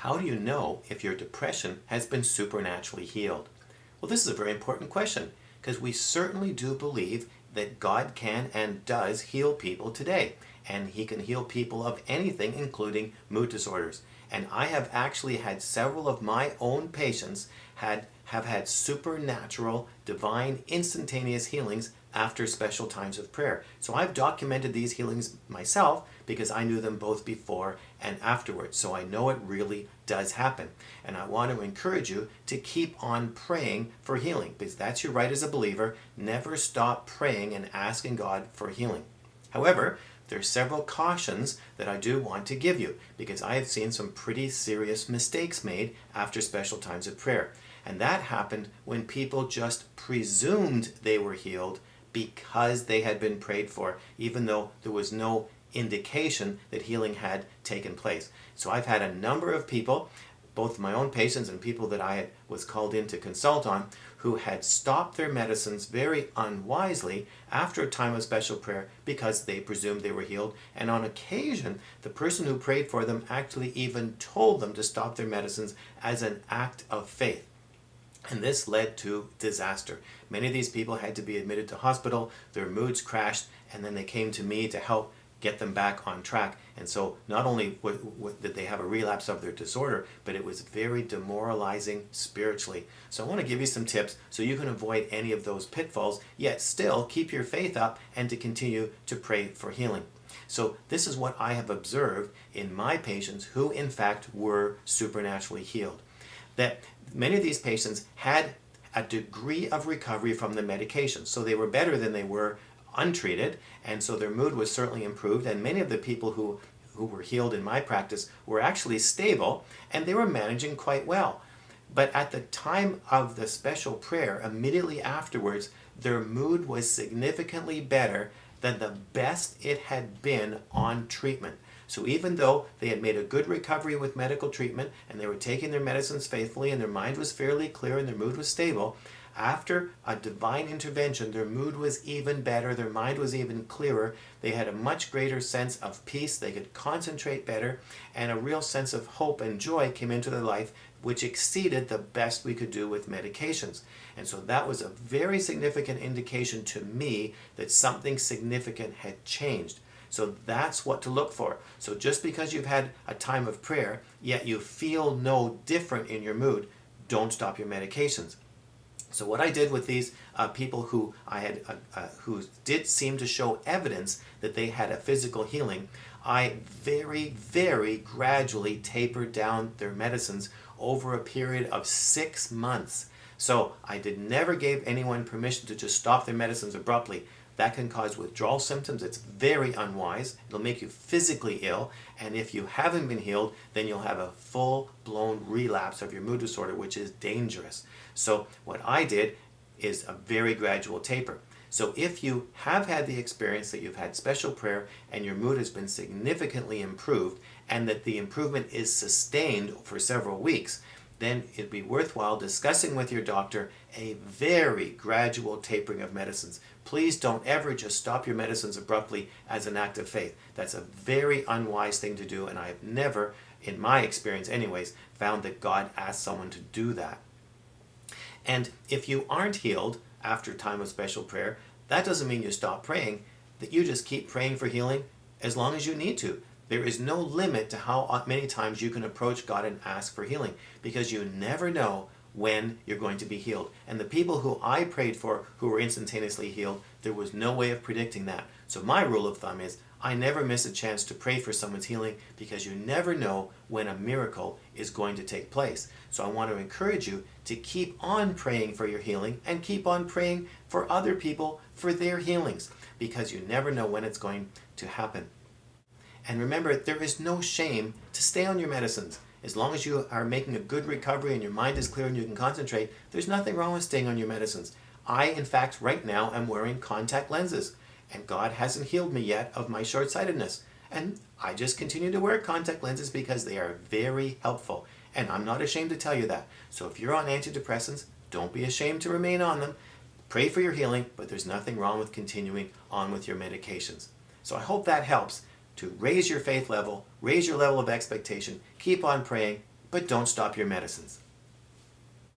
How do you know if your depression has been supernaturally healed? Well, this is a very important question because we certainly do believe that God can and does heal people today. And He can heal people of anything, including mood disorders. And I have actually had several of my own patients have had supernatural, divine, instantaneous healings after special times of prayer. So I've documented these healings myself because I knew them both before and afterwards. So I know it really does happen. And I want to encourage you to keep on praying for healing because that's your right as a believer. Never stop praying and asking God for healing. However, there are several cautions that I do want to give you because I have seen some pretty serious mistakes made after special times of prayer. And that happened when people just presumed they were healed because they had been prayed for, even though there was no indication that healing had taken place. So I've had a number of people, both my own patients and people that was called in to consult on, who had stopped their medicines very unwisely after a time of special prayer because they presumed they were healed. And on occasion, the person who prayed for them actually even told them to stop their medicines as an act of faith. And this led to disaster. Many of these people had to be admitted to hospital, their moods crashed, and then they came to me to help get them back on track. And so not only did they have a relapse of their disorder, but it was very demoralizing spiritually. So I want to give you some tips so you can avoid any of those pitfalls, yet still keep your faith up and to continue to pray for healing. So this is what I have observed in my patients who in fact were supernaturally healed. That many of these patients had a degree of recovery from the medication. So they were better than they were untreated, and so their mood was certainly improved. And many of the people who were healed in my practice were actually stable, and they were managing quite well. But at the time of the special prayer, immediately afterwards, their mood was significantly better than the best it had been on treatment. So even though they had made a good recovery with medical treatment and they were taking their medicines faithfully and their mind was fairly clear and their mood was stable, after a divine intervention, their mood was even better, their mind was even clearer, they had a much greater sense of peace, they could concentrate better, and a real sense of hope and joy came into their life, which exceeded the best we could do with medications. And so that was a very significant indication to me that something significant had changed. So that's what to look for. So just because you've had a time of prayer, yet you feel no different in your mood, don't stop your medications. So what I did with these people who who did seem to show evidence that they had a physical healing, I very, very gradually tapered down their medicines over a period of 6 months. So I never gave anyone permission to just stop their medicines abruptly. That can cause withdrawal symptoms. It's very unwise. It'll make you physically ill. And if you haven't been healed, then you'll have a full-blown relapse of your mood disorder, which is dangerous. So what I did is a very gradual taper. So if you have had the experience that you've had special prayer and your mood has been significantly improved and that the improvement is sustained for several weeks, then it'd be worthwhile discussing with your doctor a very gradual tapering of medicines. Please don't ever just stop your medicines abruptly as an act of faith. That's a very unwise thing to do, and I have never, in my experience anyways, found that God asked someone to do that. And if you aren't healed after time of special prayer, that doesn't mean you stop praying, that you just keep praying for healing as long as you need to. There is no limit to how many times you can approach God and ask for healing because you never know when you're going to be healed. And the people who I prayed for who were instantaneously healed, there was no way of predicting that. So my rule of thumb is I never miss a chance to pray for someone's healing because you never know when a miracle is going to take place. So I want to encourage you to keep on praying for your healing and keep on praying for other people for their healings because you never know when it's going to happen. And remember, there is no shame to stay on your medicines. As long as you are making a good recovery and your mind is clear and you can concentrate, there's nothing wrong with staying on your medicines. I, in fact, right now am wearing contact lenses, and God hasn't healed me yet of my short-sightedness. And I just continue to wear contact lenses because they are very helpful. And I'm not ashamed to tell you that. So if you're on antidepressants, don't be ashamed to remain on them. Pray for your healing, but there's nothing wrong with continuing on with your medications. So I hope that helps to raise your faith level, raise your level of expectation, keep on praying, but don't stop your medicines.